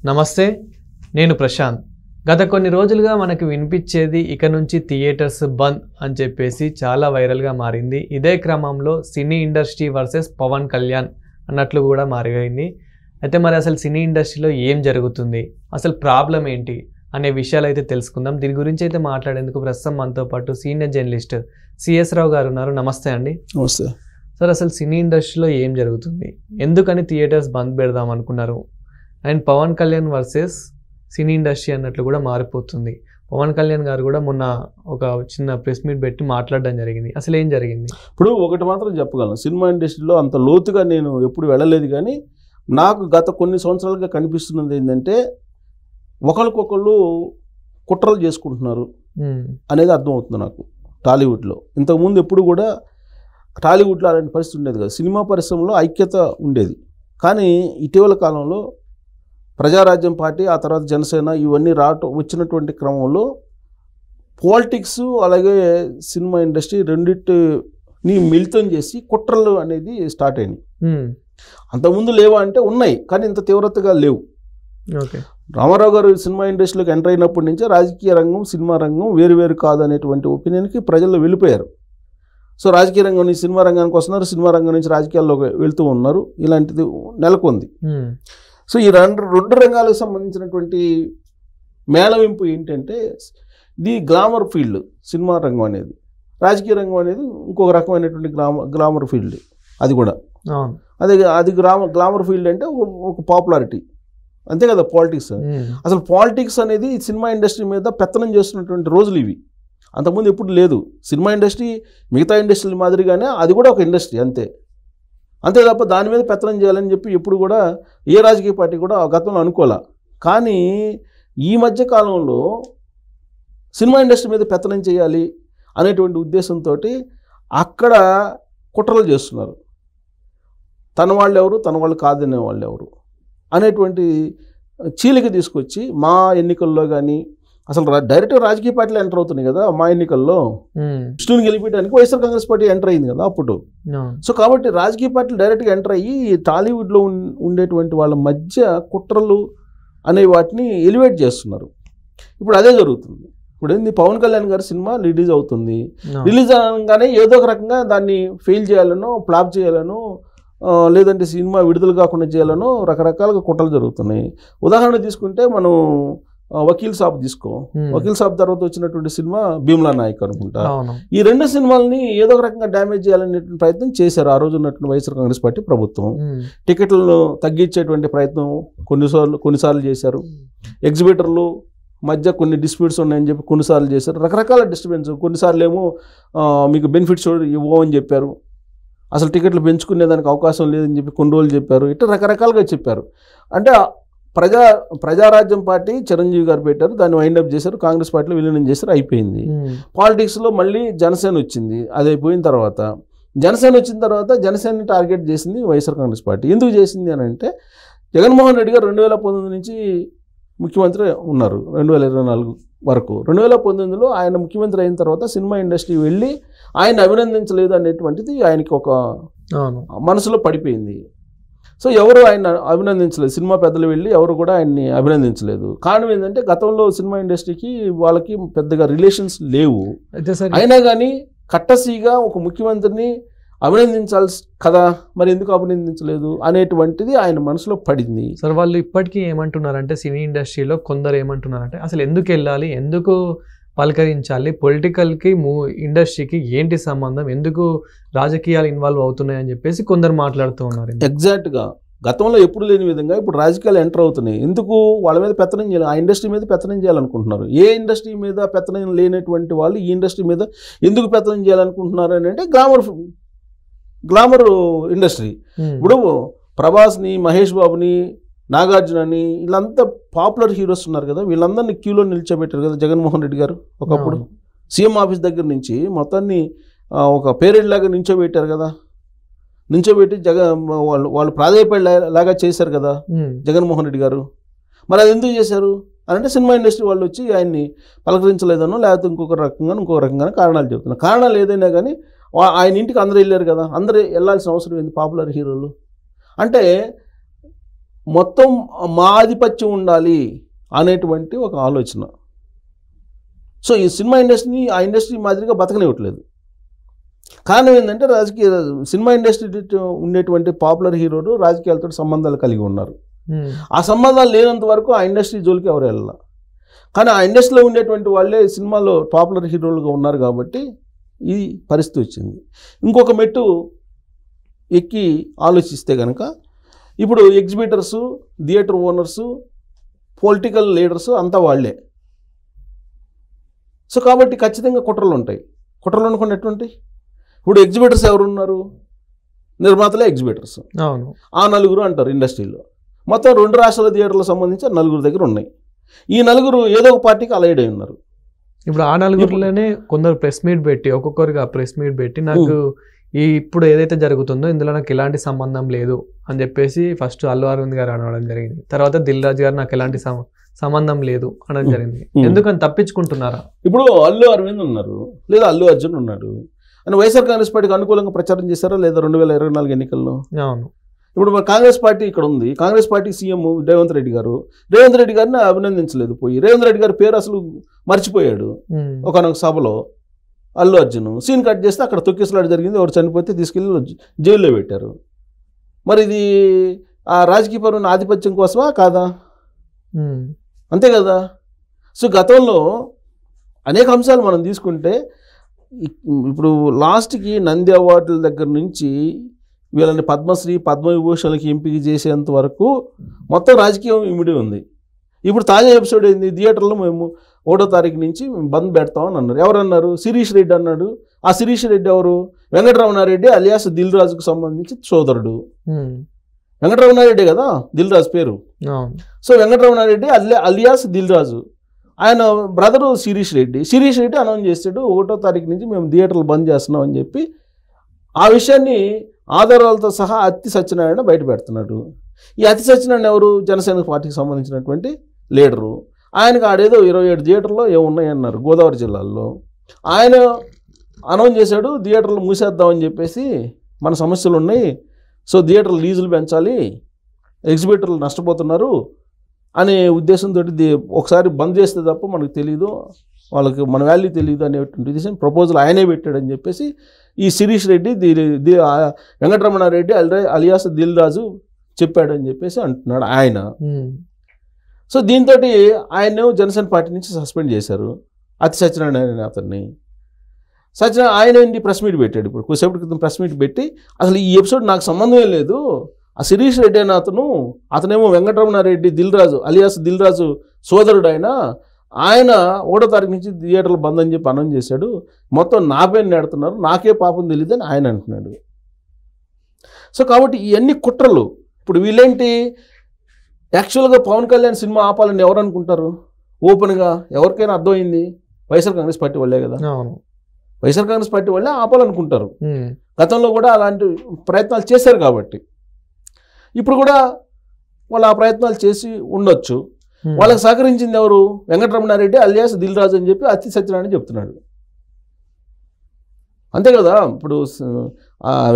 నమస్తే, నేను ప్రశాంత్. గత కొన్ని రోజులుగా మనకు వినిపించేది ఇక నుంచి థియేటర్స్ బంద్ అని చెప్పేసి చాలా వైరల్గా మారింది. ఇదే క్రమంలో cine industry versus Pawan Kalyan అన్నట్లు కూడా మారిపోయింది. అయితే మరి అసలు సినీ ఇండస్ట్రీలో ఏం జరుగుతుంది, అసలు ప్రాబ్లం ఏంటి అనే విషయాలు అయితే తెలుసుకుందాం. దీని గురించి అయితే మాట్లాడేందుకు ప్రస్తుతం మనతో పాటు సీనియర్ జర్నలిస్ట్ సిఎస్ రావు గారు ఉన్నారు. నమస్తే అండి. నమస్తే సార్, అసలు సినీ ఇండస్ట్రీలో ఏం జరుగుతుంది, ఎందుకని థియేటర్స్ బంద్ పెడదాం అనుకున్నారు, and Pawan Kalyan versus cine industry అన్నట్లు కూడా మారిపోతుంది. పవన్ కళ్యాణ్ గారు కూడా మొన్న ఒక చిన్న ప్రెస్ మీట్ పెట్టి మాట్లాడడం జరిగింది. అసలు ఏం జరిగింది? ఇప్పుడు ఒకటి మాత్రం చెప్పగలను, సినిమా ఇండస్ట్రీలో అంత లోతుగా నేను ఎప్పుడు వెళ్ళలేదు, కానీ నాకు గత కొన్ని సంవత్సరాలుగా కనిపిస్తున్నది ఏంటంటే ఒకరికొకళ్ళు కుట్రలు చేసుకుంటున్నారు అనేది అర్థమవుతుంది నాకు. టాలీవుడ్లో ఇంతకుముందు ఎప్పుడు కూడా టాలీవుడ్లో అలాంటి పరిస్థితి ఉండేది కదా. సినిమా పరిశ్రమలో ఐక్యత ఉండేది, కానీ ఇటీవల కాలంలో ప్రజారాజ్యం పార్టీ, ఆ తర్వాత జనసేన ఇవన్నీ వచ్చినటువంటి క్రమంలో పాలిటిక్స్ అలాగే సినిమా ఇండస్ట్రీ రెండింటిని మిళితం చేసి కుట్రలు అనేది స్టార్ట్ అయినాయి. అంతకుముందు లేవా అంటే ఉన్నాయి, కానీ ఇంత తీవ్రతగా లేవు. ఓకే, రామారావు గారు సినిమా ఇండస్ట్రీలోకి ఎంటర్ అయినప్పటి నుంచే రాజకీయ రంగం సినిమా రంగం వేరు కాదు అనేటువంటి ఒపీనియన్కి ప్రజల్లో వెళ్ళిపోయారు. సో రాజకీయ రంగం నుంచి సినిమా రంగానికి వస్తున్నారు, సినిమా రంగం నుంచి రాజకీయాల్లోకి వెళ్తూ ఉన్నారు. ఇలాంటిది నెలకొంది. సో ఈ రెండు రంగాలకు సంబంధించినటువంటి మేళవింపు ఏంటంటే, ఇది గ్లామర్ ఫీల్డ్ సినిమా రంగం అనేది, రాజకీయ రంగం అనేది ఇంకొక రకమైనటువంటి గ్లామర్ ఫీల్డ్. అది కూడా అది గ్లామర్ ఫీల్డ్ అంటే ఒక పాపులారిటీ, అంతే కదా పాలిటిక్స్. అసలు పాలిటిక్స్ అనేది సినిమా ఇండస్ట్రీ మీద పెత్తనం చేస్తున్నటువంటి రోజులు ఇవి. అంతకుముందు ఎప్పుడు లేదు. సినిమా ఇండస్ట్రీ మిగతా ఇండస్ట్రీల మాదిరిగానే అది కూడా ఒక ఇండస్ట్రీ, అంతే తప్ప దాని మీద పెత్తనం చేయాలని చెప్పి ఎప్పుడు కూడా ఏ రాజకీయ పార్టీ కూడా గతంలో అనుకోలే. కానీ ఈ మధ్య కాలంలో సినిమా ఇండస్ట్రీ మీద పెత్తనం చేయాలి అనేటువంటి ఉద్దేశంతో అక్కడ కుట్రలు చేస్తున్నారు. తన వాళ్ళు ఎవరు, తన వాళ్ళు కాదనే వాళ్ళు ఎవరు అనేటువంటి చీలిక తీసుకొచ్చి మా ఎన్నికల్లో కానీ అసలు డైరెక్ట్గా రాజకీయ పార్టీలు ఎంటర్ అవుతున్నాయి కదా. మా ఎన్నికల్లో విష్ణుని గెలిపించడానికి వైఎస్ఆర్ కాంగ్రెస్ పార్టీ ఎంటర్ అయింది కదా అప్పుడు. సో కాబట్టి రాజకీయ పార్టీలు డైరెక్ట్గా ఎంటర్ అయ్యి టాలీవుడ్లో ఉండేటువంటి వాళ్ళ మధ్య కుట్రలు అనే వాటిని ఎలివేట్ చేస్తున్నారు. ఇప్పుడు అదే జరుగుతుంది. ఇప్పుడు ఏంది, పవన్ కళ్యాణ్ గారి సినిమా రిలీజ్ అవుతుంది. రిలీజ్ అనగానే ఏదో ఒక రకంగా దాన్ని ఫెయిల్ చేయాలనో, ఫ్లాప్ చేయాలనో, లేదంటే సినిమా విడుదల కాకుండా చేయాలనో రకరకాలుగా కుట్రలు జరుగుతున్నాయి. ఉదాహరణ తీసుకుంటే మనం వకీల్ సాబ్ తీసుకో. వకీల్ సాబ్ తర్వాత వచ్చినటువంటి సినిమా భీమ్లా నాయక్ అనుకుంటా. ఈ రెండు సినిమాలని ఏదో ఒక రకంగా డ్యామేజ్ చేయాలనే ప్రయత్నం చేశారు ఆ రోజు ఉన్నటువంటి వైఎస్ఆర్ కాంగ్రెస్ పార్టీ ప్రభుత్వం. టికెట్లను తగ్గించేటువంటి ప్రయత్నం కొన్నిసార్లు చేశారు. ఎగ్జిబిటర్లు మధ్య కొన్ని డిస్ప్యూట్స్ ఉన్నాయని చెప్పి కొన్నిసార్లు చేశారు. రకరకాల డిస్టర్బెన్స్. కొన్నిసార్లు ఏమో మీకు బెనిఫిట్స్ ఇవ్వమని చెప్పారు, అసలు టికెట్లు పెంచుకునేదానికి అవకాశం లేదని చెప్పి కొన్ని రోజులు చెప్పారు. ఇట్లా రకరకాలుగా చెప్పారు. అంటే ప్రజారాజ్యం పార్టీ చిరంజీవి గారు పెట్టారు, దాన్ని వైండప్ చేశారు, కాంగ్రెస్ పార్టీలో విలీనం చేశారు, అయిపోయింది. పాలిటిక్స్లో మళ్ళీ జనసేన వచ్చింది. అది అయిపోయిన తర్వాత జనసేనని టార్గెట్ చేసింది వైఎస్ఆర్ కాంగ్రెస్ పార్టీ. ఎందుకు చేసింది అని అంటే, జగన్మోహన్ రెడ్డి గారు 2019 నుంచి ముఖ్యమంత్రి ఉన్నారు, 2024 వరకు. 2019లో ఆయన ముఖ్యమంత్రి అయిన తర్వాత సినిమా ఇండస్ట్రీ వెళ్ళి ఆయన అభినందించలేదు అనేటువంటిది ఆయనకి ఒక మనసులో పడిపోయింది. సో ఎవరు ఆయన అభినందించలేదు, సినిమా పెద్దలు వెళ్ళి ఎవరు కూడా ఆయన్ని అభినందించలేదు. కారణం ఏంటంటే, గతంలో సినిమా ఇండస్ట్రీకి వాళ్ళకి పెద్దగా రిలేషన్స్ లేవు. అయినా కానీ కట్టసీగా ఒక ముఖ్యమంత్రిని అభినందించాల్సి కదా, మరి ఎందుకు అభినందించలేదు అనేటువంటిది ఆయన మనసులో పడింది. సార్, వాళ్ళు ఇప్పటికీ ఏమంటున్నారంటే, సినీ ఇండస్ట్రీలో కొందరు ఏమంటున్నారంటే, అసలు ఎందుకు వెళ్ళాలి, ఎందుకు పలకరించాలి, పొలిటికల్కి ఇండస్ట్రీకి ఏంటి సంబంధం, ఎందుకు రాజకీయాలు ఇన్వాల్వ్ అవుతున్నాయని చెప్పేసి కొందరు మాట్లాడుతూ ఉన్నారు. ఎగ్జాక్ట్గా గతంలో ఎప్పుడు లేని విధంగా ఇప్పుడు రాజకీయాలు ఎంటర్ అవుతున్నాయి. ఎందుకు వాళ్ళ మీద పెత్తనం చేయాలి, ఆ ఇండస్ట్రీ మీద పెత్తనం చేయాలనుకుంటున్నారు. ఏ ఇండస్ట్రీ మీద పెత్తనం లేనటువంటి వాళ్ళు ఈ ఇండస్ట్రీ మీద ఎందుకు పెత్తనం చేయాలనుకుంటున్నారు అని అంటే, గ్లామర్ ఇండస్ట్రీ. ఇప్పుడు ప్రభాస్ని, మహేష్ బాబుని, నాగార్జునని వీళ్ళంతా పాపులర్ హీరోస్ ఉన్నారు కదా, వీళ్ళందరినీ క్యూలో నిల్చోబెట్టారు కదా జగన్మోహన్ రెడ్డి గారు. ఒకప్పుడు సీఎం ఆఫీస్ దగ్గర నుంచి మొత్తాన్ని ఒక పేరెడ్ లాగా నిల్చోబెట్టారు కదా. నిల్చోబెట్టి వాళ్ళు ప్రాధాయపడేలాగా చేశారు కదా జగన్మోహన్ రెడ్డి గారు. మరి అది ఎందుకు చేశారు అని అంటే, సినిమా ఇండస్ట్రీ వాళ్ళు వచ్చి ఆయన్ని పలకరించలేదనో, లేకపోతే ఇంకొక రకంగా కారణాలు చెప్తున్నారు. కారణాలు ఏదైనా కానీ ఆయన ఇంటికి అందరూ వెళ్ళారు కదా, అందరూ వెళ్ళాల్సిన అవసరం ఏంది, పాపులర్ హీరోలు అంటే మొత్తం మా ఆధిపత్యం ఉండాలి అనేటువంటి ఒక ఆలోచన. సో ఈ సినిమా ఇండస్ట్రీని ఆ ఇండస్ట్రీ మాదిరిగా బతకనివ్వట్లేదు. కారణం ఏంటంటే సినిమా ఇండస్ట్రీ ఉండేటువంటి పాపులర్ హీరోలు రాజకీయాలతో సంబంధాలు కలిగి ఉన్నారు. ఆ సంబంధాలు లేనంత వరకు ఆ ఇండస్ట్రీ జోలికి ఎవరు వెళ్ళాల. కానీ ఆ ఇండస్ట్రీలో ఉండేటువంటి వాళ్ళే సినిమాలో పాపులర్ హీరోలుగా ఉన్నారు కాబట్టి ఈ పరిస్థితి వచ్చింది. ఇంకొక మెట్టు ఎక్కి ఆలోచిస్తే కనుక ఇప్పుడు ఎగ్జిబిటర్సు, థియేటర్ ఓనర్సు, పొలిటికల్ లీడర్సు అంతా వాళ్ళే. సో కాబట్టి ఖచ్చితంగా కుట్రలు ఉంటాయి. కుట్రలు అనుకుని ఎటువంటి ఇప్పుడు ఎగ్జిబిటర్స్ ఎవరున్నారు? నిర్మాతలే ఎగ్జిబిటర్స్. అవును. ఆ నలుగురు అంటారు ఇండస్ట్రీలో. మొత్తం 2 రాష్ట్రాల థియేటర్లకు సంబంధించి 4 దగ్గర ఉన్నాయి. ఈ 4 ఏదో ఒక పార్టీకి అలైడ్ అయి ఉన్నారు. ఇప్పుడు ఆ 4లోనే కొందరు ప్రెస్ మీట్ పెట్టి ఒక్కొక్కరుగా ప్రెస్ మీట్ పెట్టి నాకు ఇప్పుడు ఏదైతే జరుగుతుందో ఇందులో నాకు ఎలాంటి సంబంధం లేదు అని చెప్పేసి ఫస్ట్ అల్లు అరవింద్ గారు అనడం జరిగింది. తర్వాత దిల్ రాజు గారు నాకు ఎలాంటి సంబంధం లేదు అనడం జరిగింది. ఎందుకని తప్పించుకుంటున్నారా? ఇప్పుడు అల్లు అరవింద్ ఉన్నారు, లేదా అల్లు అర్జున్ ఉన్నాడు అని వైఎస్ఆర్ కాంగ్రెస్ పార్టీకి అనుకూలంగా ప్రచారం చేశారా లేదా 2024 ఎన్నికల్లో? అవును. ఇప్పుడు మన కాంగ్రెస్ పార్టీ ఇక్కడ ఉంది. కాంగ్రెస్ పార్టీ సీఎం రేవంత్ రెడ్డి గారిని అభినందించలేదు. పోయి రేవంత్ రెడ్డి గారి పేరు అసలు మర్చిపోయాడు. ఒకనొక సభలో అల్లు అర్జున్ సీన్ కట్ చేస్తే అక్కడ తొక్కిసలాట జరిగింది. ఎవరు చనిపోతే తీసుకెళ్ళి జైల్లో పెట్టారు. మరి ఇది ఆ రాజకీయపరమైన ఆధిపత్యం కోసమా కాదా? అంతే కదా. సో గతంలో అనేక అంశాలు మనం తీసుకుంటే ఇప్పుడు లాస్ట్కి నంది అవార్డుల దగ్గర నుంచి వీళ్ళని పద్మశ్రీ, పద్మవిభూషణ్లకి ఎంపిక చేసేంత వరకు మొత్తం రాజకీయం ఇమిడి ఉంది. ఇప్పుడు తాజా ఎపిసోడ్ ఏంది? థియేటర్లో మేము 1వ తారీఖు నుంచి మేము బంద్ పెడతామని అన్నారు. ఎవరన్నారు? శిరీష్ రెడ్డి అన్నాడు. ఆ శిరీష్ రెడ్డి ఎవరు? వెంకటరమణారెడ్డి అలియాస్ దిల్ రాజుకు సంబంధించి సోదరుడు. వెంకటరమణారెడ్డి కదా దిల్ రాజు పేరు. సో వెంకటరమణారెడ్డి అలియాస్ దిల్ రాజు, ఆయన బ్రదరు శిరీష్ రెడ్డి అనౌన్స్ చేస్తాడు 1వ తారీఖు నుంచి మేము థియేటర్లు బంద్ చేస్తున్నాం అని చెప్పి ఆ విషయాన్ని ఆధారాలతో సహా అత్తి సత్యనారాయణ బయట పెడుతున్నాడు. ఈ అత్తి సత్యనారాయణ ఎవరు? జనసేన పార్టీకి సంబంధించినటువంటి లీడరు. ఆయనకు ఆడేదో 27 థియేటర్లో ఏమున్నాయి అన్నారు గోదావరి జిల్లాల్లో. ఆయన అనౌన్స్ చేశాడు థియేటర్లు మూసేద్దామని చెప్పేసి, మన సమస్యలు ఉన్నాయి, సో థియేటర్లు లీజులు పెంచాలి, ఎగ్జిబిటర్లు నష్టపోతున్నారు అనే ఉద్దేశంతో ఒకసారి బంద్ చేస్తే తప్ప మనకు తెలియదు, వాళ్ళకి మన వాల్యూ తెలియదు అనేటువంటి ప్రపోజల్ ఆయనే పెట్టాడని చెప్పేసి ఈ శిరీష్ రెడ్డి వెంకటరమణారెడ్డి అలియాస్ దిల్ రాజు చెప్పాడని చెప్పేసి అంటున్నాడు ఆయన. సో దీంతో ఆయన జనసేన పార్టీ నుంచి సస్పెండ్ చేశారు అతి సత్యనారాయణ అతన్ని. ఆయన ఏంటి ప్రెస్ మీట్ పెట్టాడు. ఇప్పుడు కొద్దిసేపటి క్రితం ప్రెస్ మీట్ పెట్టి అసలు ఈ ఎపిసోడ్ నాకు సంబంధమే లేదు, ఆ శిరీష్ రెడ్డి అయిన అతనేమో వెంకటరమణారెడ్డి అలియాస్ దిల్ రాజు సోదరుడు ఆయన 1వ తారీఖు నుంచి థియేటర్లు బంద్ అని చెప్పి అనౌన్స్ చేశాడు, మొత్తం నా పైన నెడుతున్నారు, నాకే పాపం తెలియదు అని ఆయన అంటున్నాడు. సో కాబట్టి ఇవన్నీ కుట్రలు. ఇప్పుడు వీళ్ళేంటి యాక్చువల్గా పవన్ కళ్యాణ్ సినిమా ఆపాలని ఎవరు అనుకుంటారు? ఓపెన్గా ఎవరికైనా అర్థమైంది వైఎస్ఆర్ కాంగ్రెస్ పార్టీ వాళ్ళే కదా. వైఎస్ఆర్ కాంగ్రెస్ పార్టీ వాళ్ళే ఆపాలనుకుంటారు. గతంలో కూడా అలాంటి ప్రయత్నాలు చేశారు కాబట్టి ఇప్పుడు కూడా వాళ్ళు ఆ ప్రయత్నాలు చేసి ఉండొచ్చు. వాళ్ళకి సహకరించింది ఎవరు? వెంకటరమణారెడ్డి అలియాస్ దిల్ రాజు అని చెప్పి అతి సత్యనారాయణ చెప్తున్నాడు. అంతే కదా. ఇప్పుడు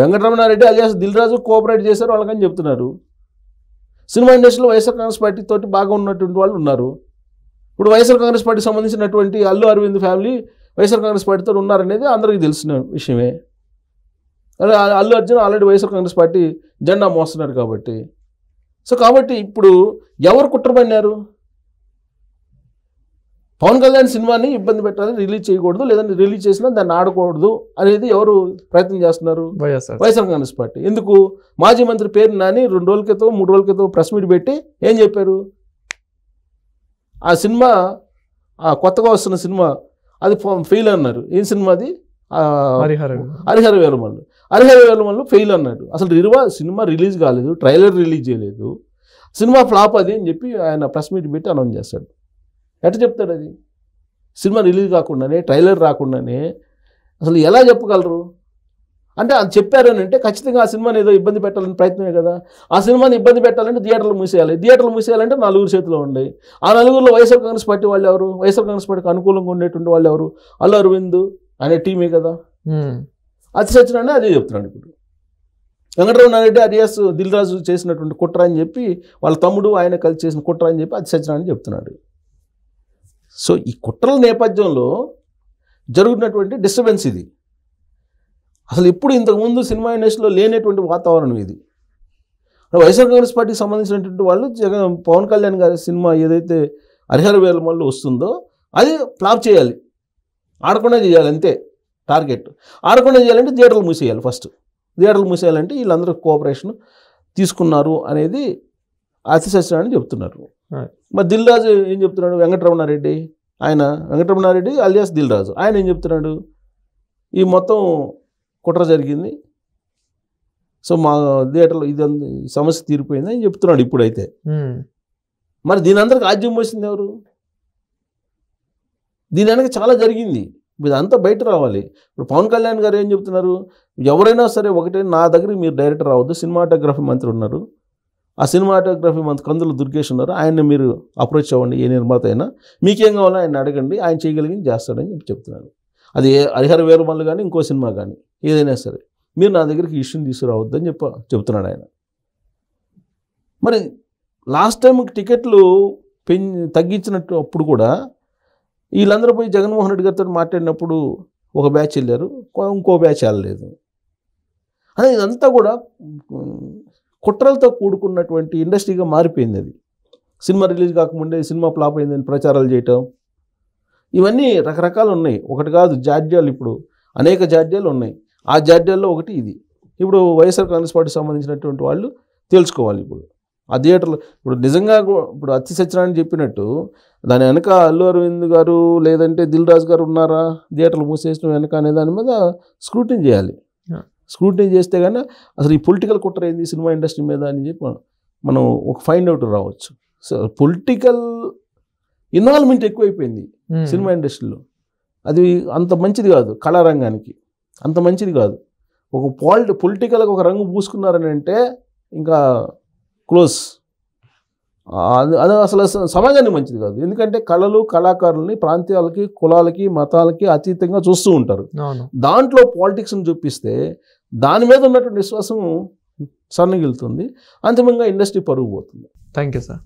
వెంకటరమణారెడ్డి అలియాస్ దిల్ రాజు కోఆపరేట్ చేశారు వాళ్ళకని చెప్తున్నారు. సినిమా ఇండస్ట్రీలో వైఎస్ఆర్ కాంగ్రెస్ పార్టీ తోటి బాగా ఉన్నటువంటి వాళ్ళు ఉన్నారు. ఇప్పుడు వైఎస్ఆర్ కాంగ్రెస్ పార్టీకి సంబంధించినటువంటి అల్లు అరవింద్ ఫ్యామిలీ వైఎస్ఆర్ కాంగ్రెస్ పార్టీతో ఉన్నారనేది అందరికీ తెలిసిన విషయమే. అల్లు అర్జున్ ఆల్రెడీ వైఎస్ఆర్ కాంగ్రెస్ పార్టీ జెండా మోస్తున్నారు కాబట్టి. సో కాబట్టి ఇప్పుడు ఎవరు కుట్రపడినారు? పవన్ కళ్యాణ్ సినిమాని ఇబ్బంది పెట్టాలని రిలీజ్ చేయకూడదు, లేదంటే రిలీజ్ చేసినా దాన్ని ఆడకూడదు అనేది ఎవరు ప్రయత్నం చేస్తున్నారు? వైఎస్ఆర్ కాంగ్రెస్ పార్టీ. ఎందుకు? మాజీ మంత్రి పేరు నాని 2 రోజుల క్రితం 3 రోజుల క్రితం ప్రెస్ మీట్ పెట్టి ఏం చెప్పారు? ఆ సినిమా కొత్తగా వస్తున్న సినిమా అది ఫెయిల్ అన్నారు. ఏం సినిమా అది? హరిహర వేలమల్లు ఫెయిల్ అన్నాడు. అసలు సినిమా రిలీజ్ కాలేదు, ట్రైలర్ రిలీజ్ చేయలేదు, సినిమా ఫ్లాప్ అది అని చెప్పి ఆయన ప్రెస్ మీట్ పెట్టి అనౌన్స్ చేస్తాడు. ఎట్లా చెప్తాడు? అది సినిమా రిలీజ్ కాకుండానే, ట్రైలర్ రాకుండానే అసలు ఎలా చెప్పగలరు? అంటే అది చెప్పారని అంటే ఖచ్చితంగా ఆ సినిమాని ఏదో ఇబ్బంది పెట్టాలని ప్రయత్నమే కదా. ఆ సినిమాని ఇబ్బంది పెట్టాలంటే థియేటర్లు మూసేయాలంటే 4 చేతిలో ఉన్నాయి. ఆ 4గురిలో వైఎస్ఆర్ కాంగ్రెస్ పార్టీ వాళ్ళు ఎవరు? వైఎస్ఆర్ కాంగ్రెస్ పార్టీకి అనుకూలంగా ఉండేటువంటి వాళ్ళు ఎవరు? అల్లు అరవింద్ అనే టీమే కదా. అతి సత్యనారాయణ అదే చెప్తున్నాడు. ఇప్పుడు వెంకటరమణారెడ్డి అలియాస్ దిల్ రాజు చేసినటువంటి కుట్ర అని చెప్పి వాళ్ళ తమ్ముడు ఆయన కలిసి చేసిన కుట్ర అని చెప్పి అది సత్యనారాయణ చెప్తున్నాడు. సో ఈ కుట్రల నేపథ్యంలో జరుగుతున్నటువంటి డిస్టర్బెన్స్ ఇది. అసలు ఎప్పుడు ఇంతకుముందు సినిమా ఇండస్ట్రీలో లేనటువంటి వాతావరణం ఇది. వైఎస్ఆర్ కాంగ్రెస్ పార్టీకి సంబంధించినటువంటి వాళ్ళు పవన్ కళ్యాణ్ గారి సినిమా ఏదైతే హరిహర వీరమల్లు వస్తుందో అది ఫ్లాప్ చేయాలి, ఆడకుండా చేయాలి, అంతే టార్గెట్. ఆడకుండా చేయాలంటే థియేటర్లు మూసేయాలి. ఫస్ట్ థియేటర్లు మూసేయాలంటే వీళ్ళందరూ కోఆపరేషన్ తీసుకున్నారు అనేది అతి సత్యనారాయణ చెప్తున్నారు. మరి దిల్ రాజు ఏం చెప్తున్నాడు? వెంకటరమణారెడ్డి వెంకటరమణారెడ్డి అలియాస్ దిల్ రాజు ఆయన ఏం చెప్తున్నాడు? ఈ మొత్తం కుట్ర జరిగింది, సో మా థియేటర్లో ఇది సమస్య తీరిపోయింది అని చెప్తున్నాడు ఇప్పుడైతే. మరి దీని అందరికి ఆద్యం పోసింది ఎవరు? దీని వెనక చాలా జరిగింది, ఇదంతా బయట రావాలి. ఇప్పుడు పవన్ కళ్యాణ్ గారు ఏం చెప్తున్నారు? ఎవరైనా సరే ఒకటే, నా దగ్గరికి మీరు డైరెక్టర్ రావద్దు, సినిమాటోగ్రఫీ మంత్రి ఉన్నారు, ఆ సినిమాటోగ్రఫీ మంత్రి కందుల దుర్గేష్ ఉన్నారు, ఆయన్ని మీరు అప్రోచ్ అవ్వండి, ఏ నిర్మాత అయినా మీకేం కావాలో ఆయన అడగండి, ఆయన చేయగలిగింది చేస్తాడని చెప్పి చెప్తున్నారు. అది హరిహర వీరమల్లు కానీ ఇంకో సినిమా కానీ ఏదైనా సరే మీరు నా దగ్గరికి ఇష్యూని తీసుకురావద్దు అని చెప్తున్నాడు ఆయన. మరి లాస్ట్ టైం టికెట్లు తగ్గించినట్టు అప్పుడు కూడా వీళ్ళందరూ పోయి జగన్మోహన్ రెడ్డి గారితో మాట్లాడినప్పుడు ఒక బ్యాచ్ వెళ్ళారు, ఇంకో బ్యాచ్ వెళ్ళలేదు. అదే ఇదంతా కూడా కుట్రలతో కూడుకున్నటువంటి ఇండస్ట్రీగా మారిపోయింది. అది సినిమా రిలీజ్ కాకముందే సినిమా ఫ్లాప్ అయిందని ప్రచారాలు చేయటం, ఇవన్నీ రకరకాలు ఉన్నాయి. ఒకటి కాదు, జాడ్యాలు, ఇప్పుడు అనేక జాడ్యాలు ఉన్నాయి. ఆ జాడ్యాల్లో ఒకటి ఇది. ఇప్పుడు వైఎస్ఆర్ కాంగ్రెస్ పార్టీకి సంబంధించినటువంటి వాళ్ళు తెలుసుకోవాలి. ఇప్పుడు ఆ థియేటర్లో ఇప్పుడు నిజంగా ఇప్పుడు అతి సత్యనారాయణ చెప్పినట్టు దాని వెనక అల్లు అరవింద్ గారు లేదంటే దిల్ రాజు గారు ఉన్నారా థియేటర్లు మూసేసిన వెనక అనే దాని మీద స్క్రూటినీ చేయాలి. స్క్రూటినీ చేస్తే కానీ అసలు ఈ పొలిటికల్ కుట్ర ఏంది సినిమా ఇండస్ట్రీ మీద అని చెప్పి మనం ఒక ఫైండ్ అవుట్ రావచ్చు. సో పొలిటికల్ ఇన్వాల్వ్మెంట్ ఎక్కువైపోయింది సినిమా ఇండస్ట్రీలో. అది అంత మంచిది కాదు, కళారంగానికి అంత మంచిది కాదు. ఒక పొలిటికల్గా ఒక రంగు పూసుకున్నారని అంటే ఇంకా క్లోజ్. అది అసలు సమాజానికి మంచిది కాదు. ఎందుకంటే కళలు కళాకారులని ప్రాంతాలకి కులాలకి మతాలకి అతీతంగా చూస్తూ ఉంటారు. దాంట్లో పాలిటిక్స్ని చూపిస్తే దాని మీద ఉన్నటువంటి విశ్వాసం సన్నగిలుతుంది, అంతిమంగా ఇండస్ట్రీ పరుగు పోతుంది. Thank you sir.